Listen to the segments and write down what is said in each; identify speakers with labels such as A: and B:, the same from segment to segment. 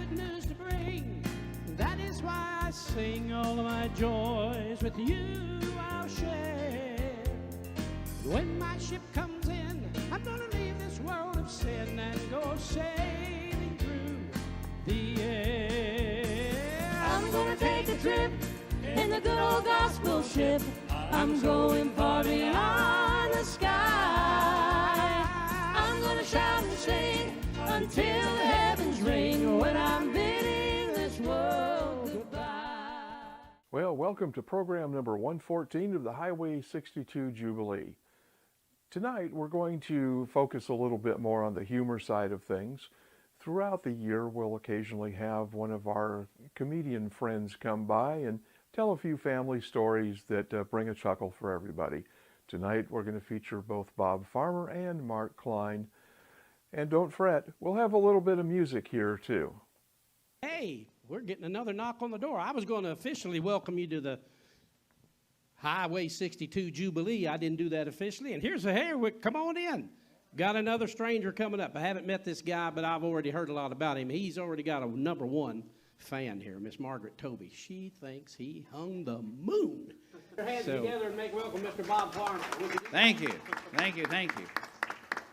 A: good news to bring. That is why I sing. All of my joys with you I'll share. When my ship comes in, I'm gonna leave this world of sin and go sailing through the air. I'm gonna take a trip in the good old gospel ship. I'm going far beyond the sky. I'm gonna shout and sing until the heavens ring when I'm bidding this world goodbye.
B: Well, welcome to program number 114 of the Highway 62 Jubilee. Tonight we're going to focus a little bit more on the humor side of things. Throughout the year we'll occasionally have one of our comedian friends come by and tell a few family stories that bring a chuckle for everybody. Tonight we're going to feature both Bob Farmer and Mark Klein. And don't fret, we'll have a little bit of music here too.
A: Hey, we're getting another knock on the door. I was going to officially welcome you to the Highway 62 Jubilee. I didn't do that officially. And here's come on in. Got another stranger coming up. I haven't met this guy, but I've already heard a lot about him. He's already got a number one fan here, Miss Margaret Toby. She thinks he hung the moon. Put your hands together and make welcome Mr. Bob Farmer.
C: Thank you.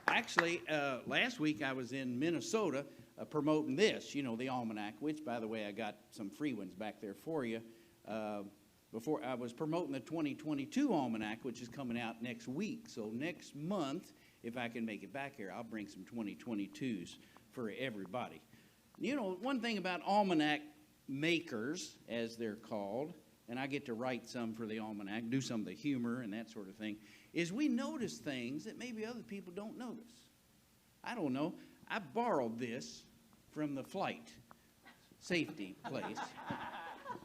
C: Actually, last week I was in Minnesota promoting this, the almanac, which, by the way, I got some free ones back there for you. Before I was promoting the 2022 almanac, which is coming out next week. So next month, if I can make it back here, I'll bring some 2022s for everybody. One thing about almanac makers, as they're called, and I get to write some for the almanac, do some of the humor and that sort of thing, is we notice things that maybe other people don't notice. I don't know. I borrowed this from the flight safety place.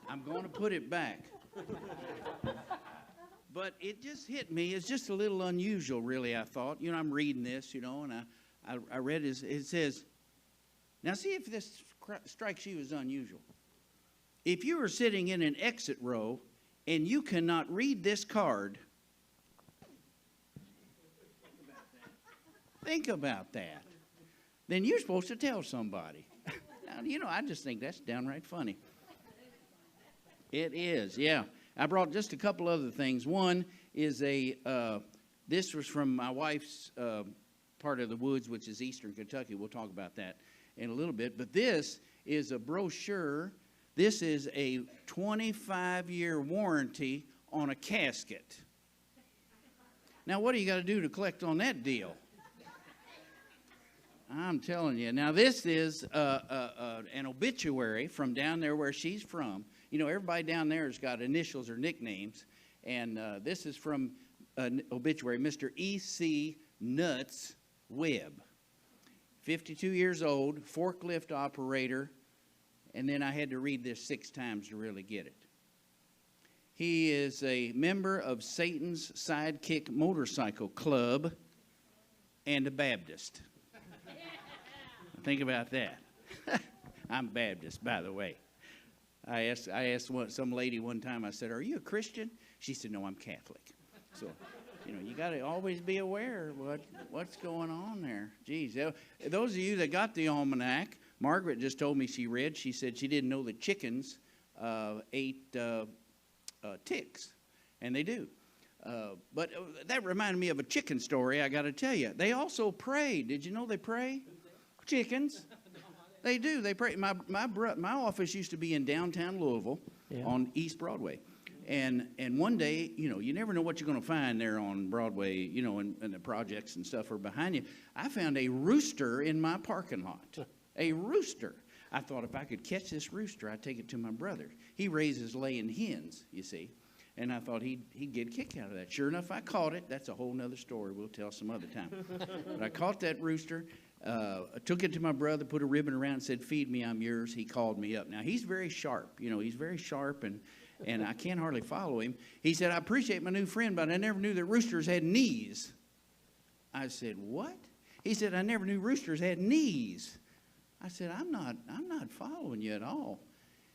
C: I'm going to put it back. But it just hit me. It's just a little unusual, really, I thought. I'm reading this, and I read it says, now see if this strikes you as unusual. If you are sitting in an exit row and you cannot read this card, think about that. Then you're supposed to tell somebody. Now, I just think that's downright funny. It is, yeah. I brought just a couple other things. One is this was from my wife's part of the woods, which is eastern Kentucky. We'll talk about that in a little bit. But this is a brochure. This is a 25-year warranty on a casket. Now, what do you got to do to collect on that deal? I'm telling you. Now, this is an obituary from down there where she's from. Everybody down there has got initials or nicknames. And this is from an obituary, Mr. E.C. Nuts Webb. 52 years old, forklift operator. And then I had to read this 6 times to really get it. He is a member of Satan's Sidekick Motorcycle Club and a Baptist. Think about that. I'm Baptist, by the way. I asked some lady one time, I said, "Are you a Christian?" She said, "No, I'm Catholic." So, you got to always be aware of what's going on there. Geez, those of you that got the almanac, Margaret just told me she said she didn't know that chickens ate ticks, and they do. But that reminded me of a chicken story I got to tell you. They also pray. Did you know they pray? Chickens. They do. They pray. My office used to be in downtown Louisville on East Broadway. And one day, you never know what you're going to find there on Broadway, and the projects and stuff are behind you. I found a rooster in my parking lot. A rooster. I thought if I could catch this rooster, I'd take it to my brother. He raises laying hens, you see. And I thought he'd get a kick out of that. Sure enough, I caught it. That's a whole nother story we'll tell some other time. But I caught that rooster. I took it to my brother, put a ribbon around and said, "Feed me, I'm yours." He called me up. Now, he's very sharp. He's very sharp, and I can't hardly follow him. He said, "I appreciate my new friend, but I never knew that roosters had knees." I said, "What?" He said, "I never knew roosters had knees." I said, I'm not following you at all.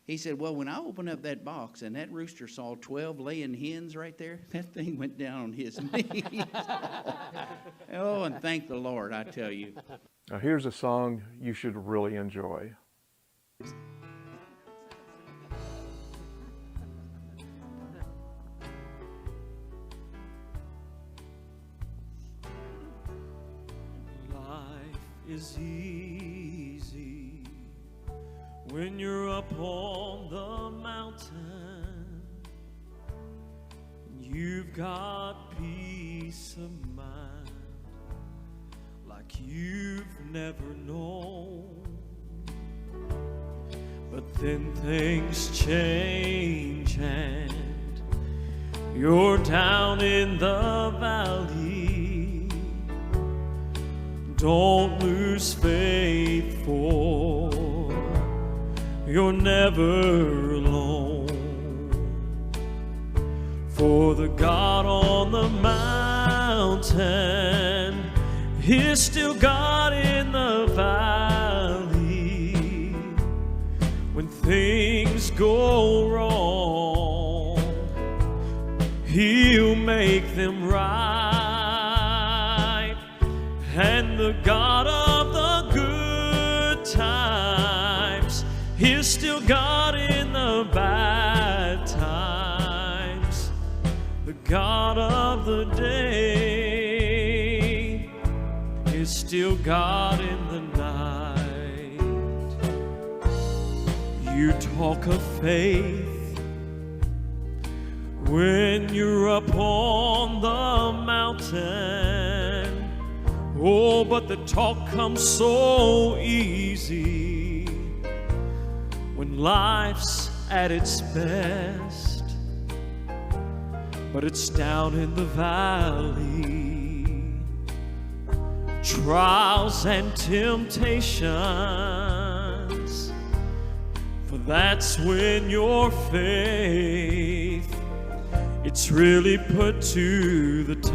C: He said, "Well, when I opened up that box and that rooster saw 12 laying hens right there, that thing went down on his knees." Oh, and thank the Lord, I tell you.
B: Now here's a song you should really enjoy.
D: Is easy when you're up on the mountain. You've got peace of mind like you've never known. But then things change and you're down in the valley. Don't lose faith, for you're never alone. For the God on the mountain is still God in the valley. When things go wrong, He'll make them right. And the God of the good times is still God in the bad times. The God of the day is still God in the night. You talk of faith when you're up on the mountain. Oh, but the talk comes so easy when life's at its best. But it's down in the valley, trials and temptations, for that's when your faith, it's really put to the test.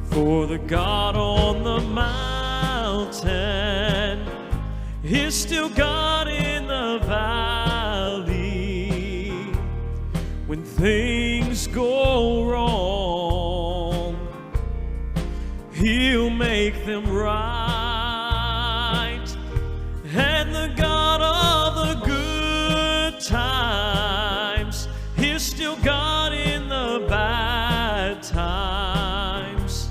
D: For the God on the mountain is still God in the valley. When things go wrong, He'll make them right. And the God of the good times is still God in the bad times.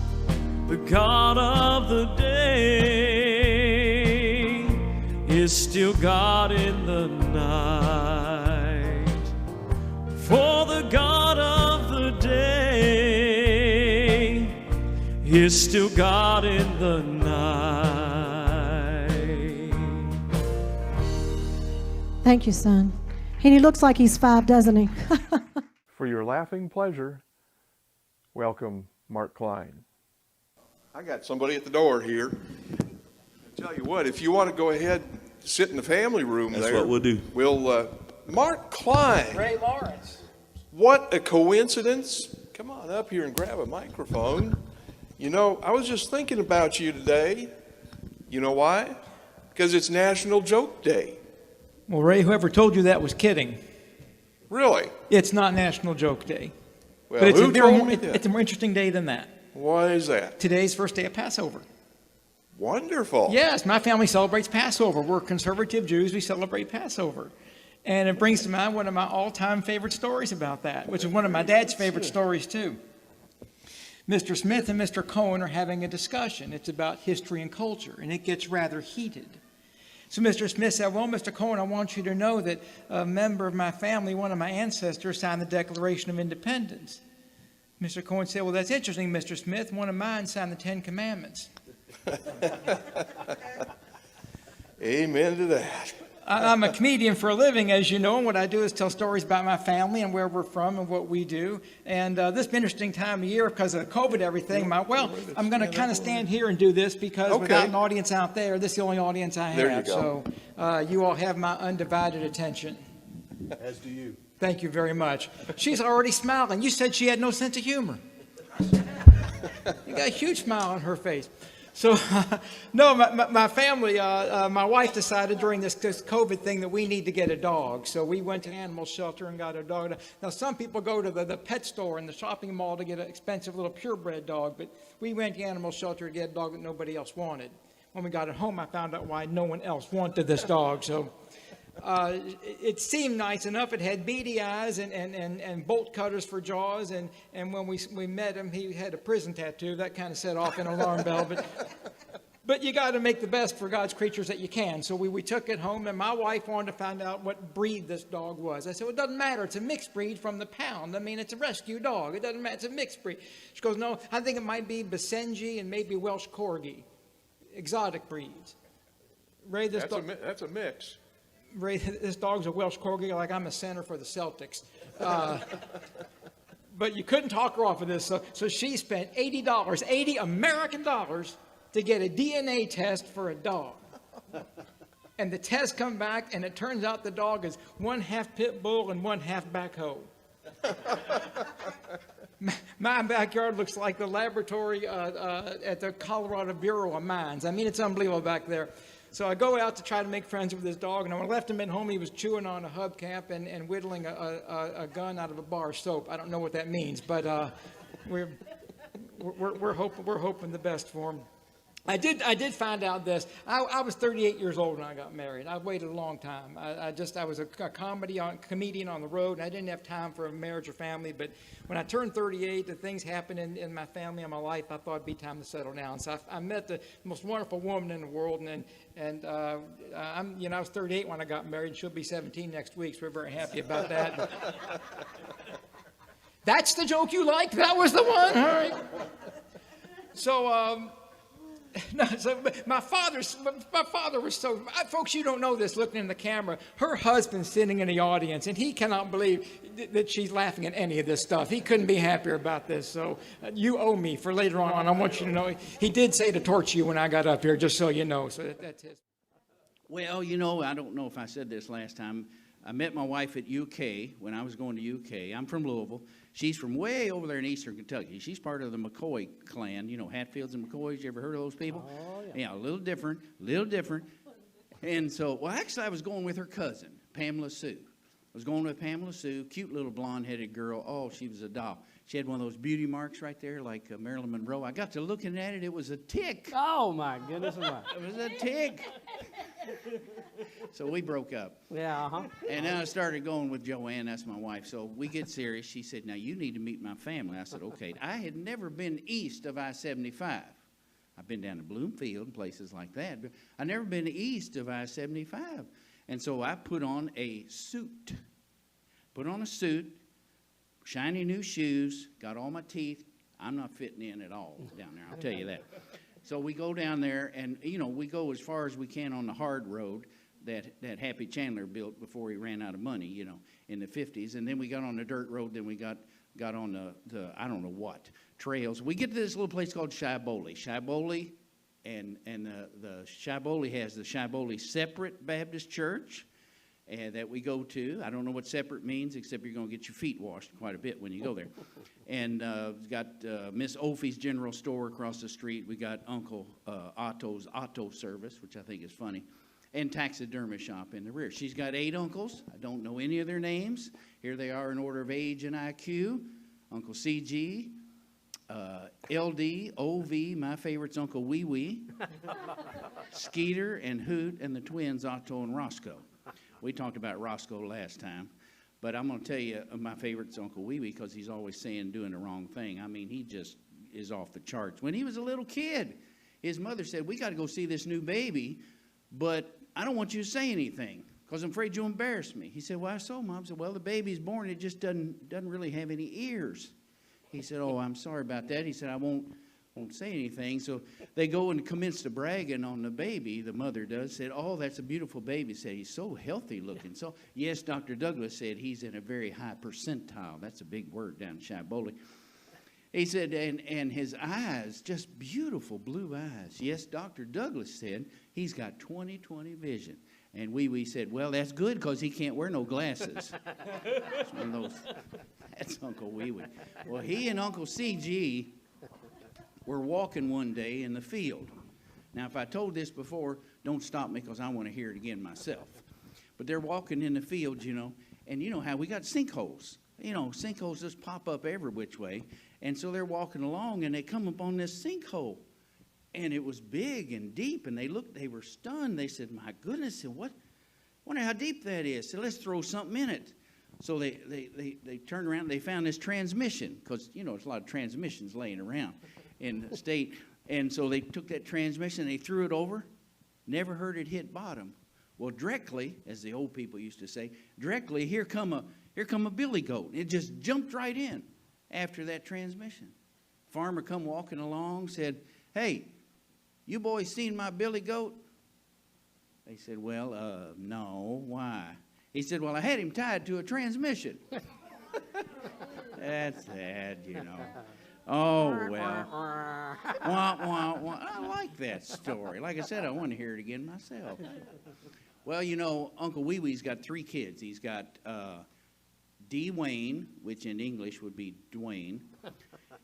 D: The God of the day is still God in the night. For the God of the day is still God in the night.
E: Thank you, son. And he looks like he's 5, doesn't he?
B: For your laughing pleasure, welcome Mark Klein.
F: I got somebody at the door here. I tell you what, if you want to go ahead, sit in the family room
D: That's
F: there.
D: what we'll do.
F: We'll, Mark Klein.
G: Ray Lawrence.
F: What a coincidence. Come on up here and grab a microphone. You know, I was just thinking about you today. You know why? Because it's National Joke Day.
G: Well, Ray, whoever told you that was kidding.
F: Really?
G: It's not National Joke Day.
F: Well,
G: But it's
F: who told me
G: it's a more interesting day than that.
F: Why is that?
G: Today's first day of Passover.
F: Wonderful.
G: Yes, my family celebrates Passover. We're conservative Jews. We celebrate Passover. And it brings to mind one of my all-time favorite stories about that, which is one of my dad's favorite stories, too. Mr. Smith and Mr. Cohen are having a discussion. It's about history and culture, and it gets rather heated. So Mr. Smith said, well, Mr. Cohen, I want you to know that a member of my family, one of my ancestors, signed the Declaration of Independence. Mr. Cohen said, well, that's interesting, Mr. Smith. One of mine signed the 10 Commandments.
F: Amen to that.
G: I'm a comedian for a living, as you know, and what I do is tell stories about my family and where we're from and what we do. And this is an interesting time of year because of COVID, everything. I'm going to kind of stand here and do this because without an audience out there, this is the only audience I have.
F: There you go.
G: So you all have my undivided attention.
F: As do you.
G: Thank you very much. She's already smiling. You said she had no sense of humor. You got a huge smile on her face. So, no, my family, my wife decided during this COVID thing that we need to get a dog. So we went to an animal shelter and got a dog. Now, some people go to the pet store and the shopping mall to get an expensive little purebred dog, but we went to the animal shelter to get a dog that nobody else wanted. when we got it home, I found out why no one else wanted this dog. So it seemed nice enough. It had beady eyes and bolt cutters for jaws. And when we met him, he had a prison tattoo. That kind of set off an alarm bell. But you got to make the best for God's creatures that you can. So we took it home, and my wife wanted to find out what breed this dog was. I said, well, it doesn't matter. It's a mixed breed from the pound. I mean, it's a rescue dog. It doesn't matter. It's a mixed breed. She goes, no, I think it might be Basenji and maybe Welsh Corgi. Exotic breeds. Ray,
F: That's a mix.
G: Ray, this dog's a Welsh Corgi like I'm a center for the Celtics. But you couldn't talk her off of this. So she spent $80, 80 American dollars, to get a DNA test for a dog. And the test come back, and it turns out the dog is 1/2 pit bull and 1/2 backhoe. My backyard looks like the laboratory at the Colorado Bureau of Mines. I mean, it's unbelievable back there. So I go out to try to make friends with this dog, and when I left him at home, he was chewing on a hubcap and whittling a gun out of a bar of soap. I don't know what that means, but we're hoping the best for him. I did find out this. I was 38 years old when I got married. I waited a long time. I was a comedian on the road, and I didn't have time for a marriage or family. But when I turned 38, the things happened in my family and my life. I thought it'd be time to settle down. So I met the most wonderful woman in the world, and I was 38 when I got married. And she'll be 17 next week. So we're very happy about that. That's the joke you liked? That was the one? All right. So. No, so my father was so, folks, you don't know this looking in the camera. Her husband's sitting in the audience, and he cannot believe that she's laughing at any of this stuff. He couldn't be happier about this. So you owe me for later on. I want you to know he did say to torch you when I got up here, just so you know. So that's his.
C: Well, I don't know if I said this last time. I met my wife at UK when I was going to UK. I'm from Louisville. She's from way over there in eastern Kentucky. She's part of the McCoy clan. Hatfields and McCoys. You ever heard of those people?
A: Oh,
C: yeah. A little different. And so, actually, I was going with her cousin, Pamela Sue. I was going with Pamela Sue, cute little blonde-headed girl. Oh, she was a doll. She had one of those beauty marks right there, like Marilyn Monroe. I got to looking at it. It was a tick.
A: Oh, my goodness.
C: It was a tick. So we broke up.
A: Yeah, uh-huh.
C: And then I started going with Joanne. That's my wife. So we get serious. She said, now, you need to meet my family. I said, okay. I had never been east of I-75. I've been down to Bloomfield and places like that. But I've never been east of I-75. And so I put on a suit. Shiny new shoes, got all my teeth. I'm not fitting in at all down there, I'll tell you that. So we go down there, and, we go as far as we can on the hard road that Happy Chandler built before he ran out of money, in the 50s. And then we got on the dirt road, then we got on the I don't know what, trails. We get to this little place called Shiboli, and the Shiboli has the Shiboli Separate Baptist Church. That we go to. I don't know what separate means, except you're going to get your feet washed quite a bit when you go there. And we've got Miss Ophi's General Store across the street. We got Uncle Otto's Auto Service, which I think is funny, and taxidermy shop in the rear. She's got 8 uncles. I don't know any of their names. Here they are in order of age and IQ. Uncle CG, LD, OV, my favorite's Uncle Wee Wee, Skeeter and Hoot, and the twins Otto and Roscoe. We talked about Roscoe last time, but I'm going to tell you my favorite's Uncle Wee Wee because he's always doing the wrong thing. I mean, he just is off the charts. When he was a little kid, his mother said, we got to go see this new baby, but I don't want you to say anything because I'm afraid you'll embarrass me. He said, why so, Mom? I said, well, the baby's born. It just doesn't really have any ears. He said, oh, I'm sorry about that. He said, I won't say anything. So they go and commence to bragging on the baby. The mother does. Said, oh, that's a beautiful baby. Said, he's so healthy looking. So, yes, Dr. Douglas said he's in a very high percentile. That's a big word down in Shiboli. He said, and his eyes, just beautiful blue eyes. Yes, Dr. Douglas said he's got 20/20 vision. And Wee Wee said, well, that's good because he can't wear no glasses. It's one of those. That's Uncle Wee Wee. Well, he and Uncle CG were walking one day in the field. Now, if I told this before, don't stop me because I want to hear it again myself. But they're walking in the field, and you know how we got sinkholes. Sinkholes just pop up every which way. And so they're walking along, and they come upon this sinkhole. And it was big and deep, and they were stunned. They said, my goodness, what? Wonder how deep that is. So let's throw something in it. So they turned around and they found this transmission, because, you know, there's a lot of transmissions laying around in the state. And so they took that transmission and they threw it over, never heard it hit bottom. Well, directly, as the old people used to say, directly, here come a billy goat. It just jumped right in after that transmission. Farmer come walking along, said, hey, you boys seen my billy goat? They said, well, no, why? He said, well, I had him tied to a transmission. That's sad, you know. Oh, well. Wah, wah, wah. I like that story. Like I said, I want to hear it again myself. Well, you know, Uncle Wee Wee's got 3 kids. He's got D. Wayne, which in English would be Dwayne.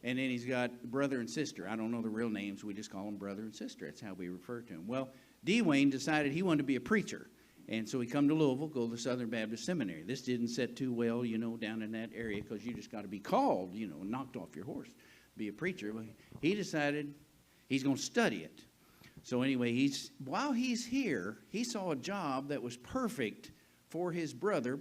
C: And then he's got brother and sister. I don't know the real names. We just call them brother and sister. That's how we refer to them. Well, D. Wayne decided he wanted to be a preacher. And so he come to Louisville, go to the Southern Baptist Seminary. This didn't set too well, you know, down in that area, because you just got to be called, you know, knocked off your horse, be a preacher. Well, he decided he's going to study it. So anyway, while he's here, he saw a job that was perfect for his brother.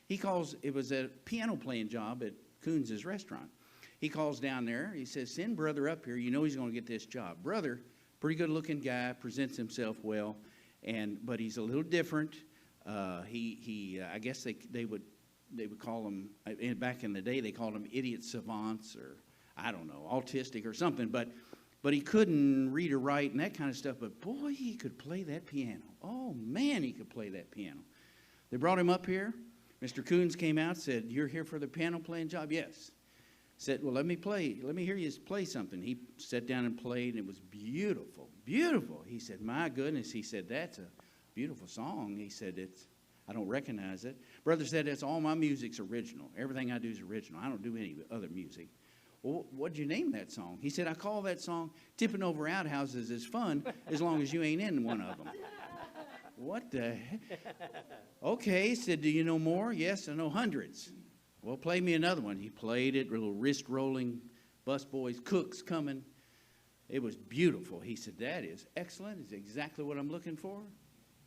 C: It was a piano playing job at Coons' restaurant. He calls down there. He says, send brother up here. You know he's going to get this job. Brother, pretty good looking guy, presents himself well, but he's a little different. I guess they would call him, back in the day, they called him idiot savants, or I don't know, autistic or something. But he couldn't read or write and that kind of stuff. But boy, he could play that piano. Oh man, he could play that piano. They brought him up here. Mr. Coons came out, said, you're here for the piano playing job? Yes. Said, well, let me hear you play something. He sat down and played, and it was beautiful, beautiful. He said, my goodness. He said, that's a beautiful song. He said, I don't recognize it. Brother said, that's all my music's original. Everything I do is original. I don't do any other music. Well, what'd you name that song? He said, I call that song Tipping Over Outhouses is Fun, as long as you ain't in one of them. What the heck? Okay, he said, do you know more? Yes, I know hundreds. Well, play me another one. He played it, little wrist-rolling, busboys, cooks coming. It was beautiful. He said, that is excellent. It's exactly what I'm looking for.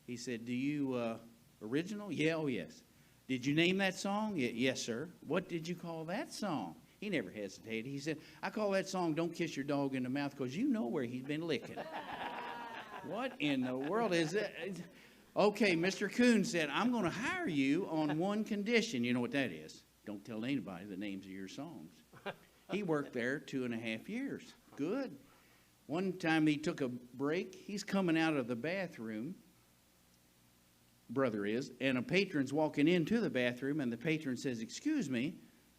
C: He said, do you, original? Yeah, oh, yes. Did you name that song? Yes, sir. What did you call that song? He never hesitated. He said, I call that song Don't Kiss Your Dog in the Mouth, because you know where he's been licking. What in the world is that? Okay, Mr. Coons said, I'm going to hire you on one condition. You know what that is? Don't tell anybody the names of your songs. He worked there 2.5 years. Good. One time he took a break. He's coming out of the bathroom, brother is, and a patron's walking into the bathroom, and the patron says, excuse me,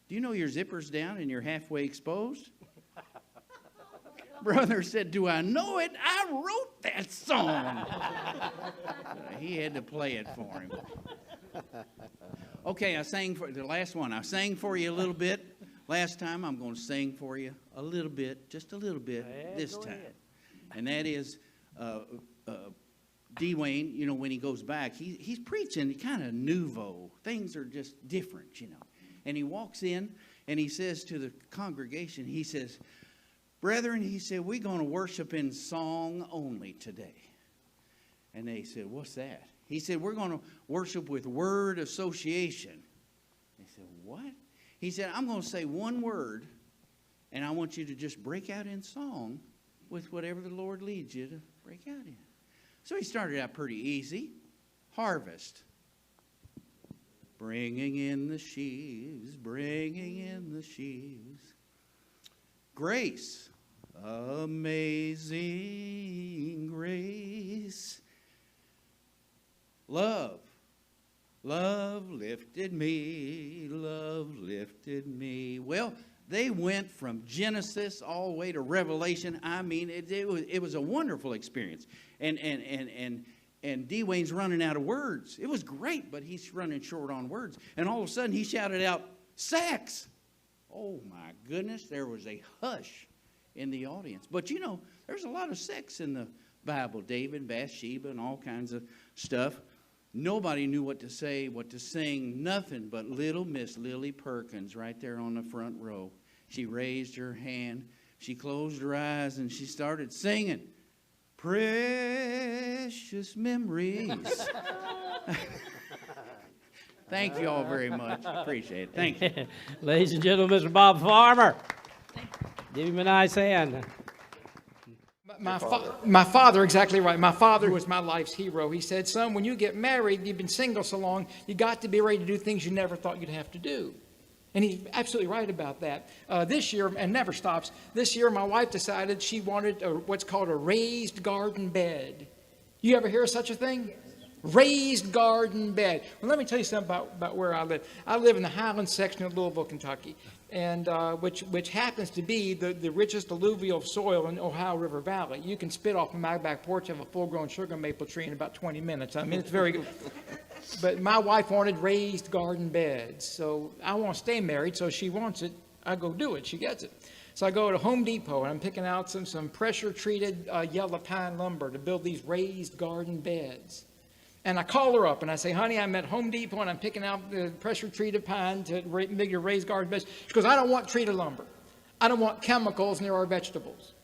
C: do you know your zipper's down and you're halfway exposed? Brother said, do I know it? I wrote that song. He had to play it for him. Okay, I sang for the last one. I sang for you a little bit last time. I'm going to sing for you a little bit, just a little bit this time. And that is D. Wayne, you know, when he goes back, he's preaching kind of nouveau. Things are just different, you know. And he walks in and he says to the congregation, he says, brethren, he said, we're going to worship in song only today. And they said, what's that? He said, we're going to worship with word association. They said, what? He said, I'm going to say one word, and I want you to just break out in song with whatever the Lord leads you to break out in. So he started out pretty easy. Harvest. Bringing in the sheaves, bringing in the sheaves. Grace. Amazing grace. Love, love lifted me, love lifted me. Well, they went from Genesis all the way to Revelation. I mean, it was a wonderful experience. And D. Wayne's running out of words. It was great, but he's running short on words. And all of a sudden, he shouted out, sex. Oh, my goodness, there was a hush in the audience. But, you know, there's a lot of sex in the Bible. David, Bathsheba, and all kinds of stuff. Nobody knew what to say, what to sing, nothing but little Miss Lily Perkins right there on the front row. She raised her hand. she closed her eyes and she started singing, Precious Memories. Thank you all very much. Appreciate it. Thank you.
A: Ladies and gentlemen, Mr. Bob Farmer. Give him a nice hand.
G: My father, exactly right. My father was my life's hero. He said, son, when you get married, you've been single so long, you got to be ready to do things you never thought you'd have to do. And he's absolutely right about that. This year, and never stops, this year my wife decided she wanted what's called a raised garden bed. You ever hear of such a thing? Raised garden bed. Well, let me tell you something about where I live. I live in the Highlands section of Louisville, Kentucky, and which happens to be the richest alluvial soil in Ohio River Valley. You can spit off my back porch of a full-grown sugar maple tree in about 20 minutes. I mean, it's very good. But my wife wanted raised garden beds, so I want to stay married, so she wants it. I go do it. She gets it. So I go to Home Depot, and I'm picking out some pressure-treated yellow pine lumber to build these raised garden beds. And I call her up and I say, honey, I'm at Home Depot and I'm picking out the pressure-treated pine to make your raised garden beds. She goes, I don't want treated lumber. I don't want chemicals near our vegetables.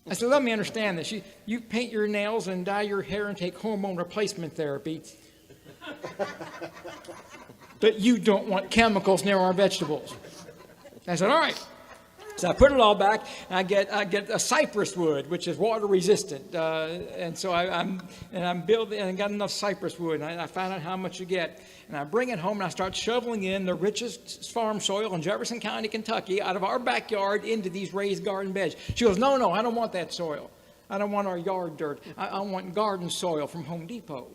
G: I said, let me understand this. You paint your nails and dye your hair and take hormone replacement therapy, but you don't want chemicals near our vegetables. I said, all right. So I put it all back, and I get a cypress wood, which is water resistant, and so I'm building, and I got enough cypress wood, and I found out how much you get, and I bring it home, and I start shoveling in the richest farm soil in Jefferson County, Kentucky, out of our backyard into these raised garden beds. She goes, no, I don't want that soil. I don't want our yard dirt. I want garden soil from Home Depot.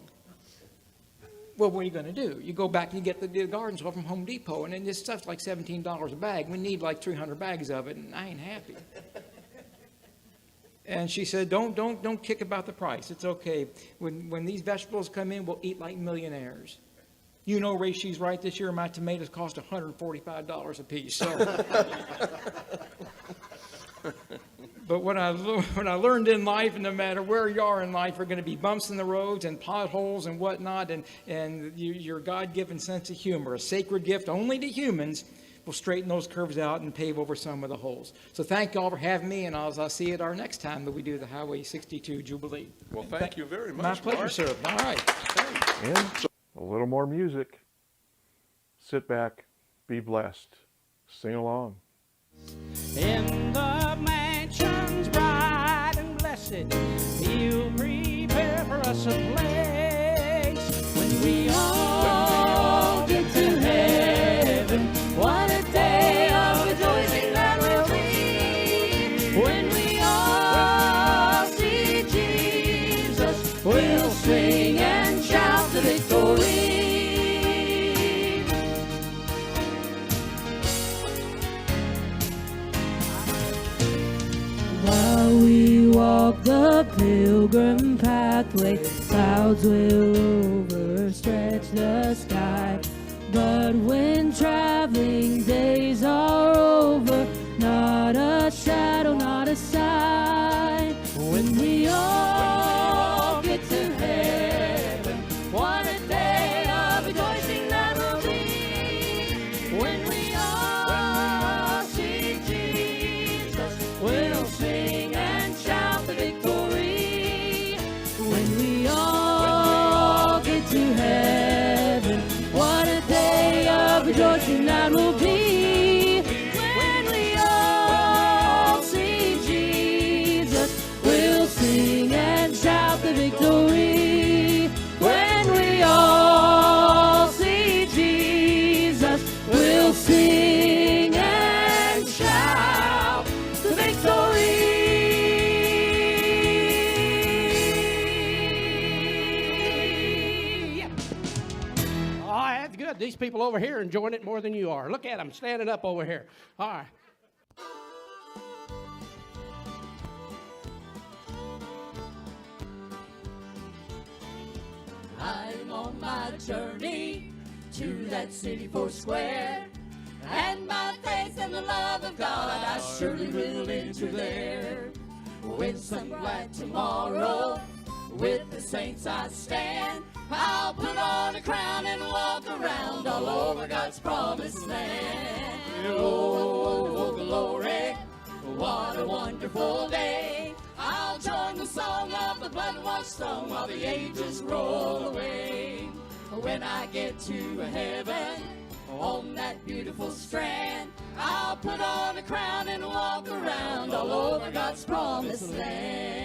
G: Well, what are you going to do? You go back and you get the garden soil from Home Depot, and then this stuff's like $17 a bag. We need like 300 bags of it, and I ain't happy. And she said, don't kick about the price. It's okay. When these vegetables come in, we'll eat like millionaires. You know, Ray, she's right. This year, my tomatoes cost $145 a piece. So. But what I learned in life, and no matter where you are in life, are going to be bumps in the roads and potholes and whatnot, and your God-given sense of humor, a sacred gift only to humans, will straighten those curves out and pave over some of the holes. So thank you all for having me, and I'll see you at our next time that we do the Highway 62 Jubilee.
F: Well, thank you very much,
G: My pleasure,
F: Mark.
G: sir. All right. Thanks.
B: And a little more music. Sit back, be blessed, sing along.
A: In the mansions bright and blessed, He'll prepare for us a place. When we all get to heaven, what a day of rejoicing that will be. When we all see Jesus, we'll sing and shout the victory. While we walk the pilgrim pathway, clouds will overstretch the sky. But when traveling days are over, not a shadow, not a sign. When we all get to heaven, what a day of rejoicing that will be. When we all see Jesus, we'll sing and shout the victory. When we all get to heaven, what a day of rejoicing that will be. When we all see Jesus, we'll sing and shout the victory. When we all see Jesus, we'll sing and shout the victory. Oh, that's good. These people over here enjoying it more than you are. Look at them standing up over here. All right.
H: I'm on my journey to that city four square, and my faith and the love of God I surely will enter there. When some bright tomorrow with the saints I stand, I'll put on a crown and walk around all over God's promised land. Oh, glory, What a wonderful day. I'll join the song of the blood-washed song while the ages roll away. When I get to heaven, on that beautiful strand, I'll put on a crown and walk around all over God's promised land.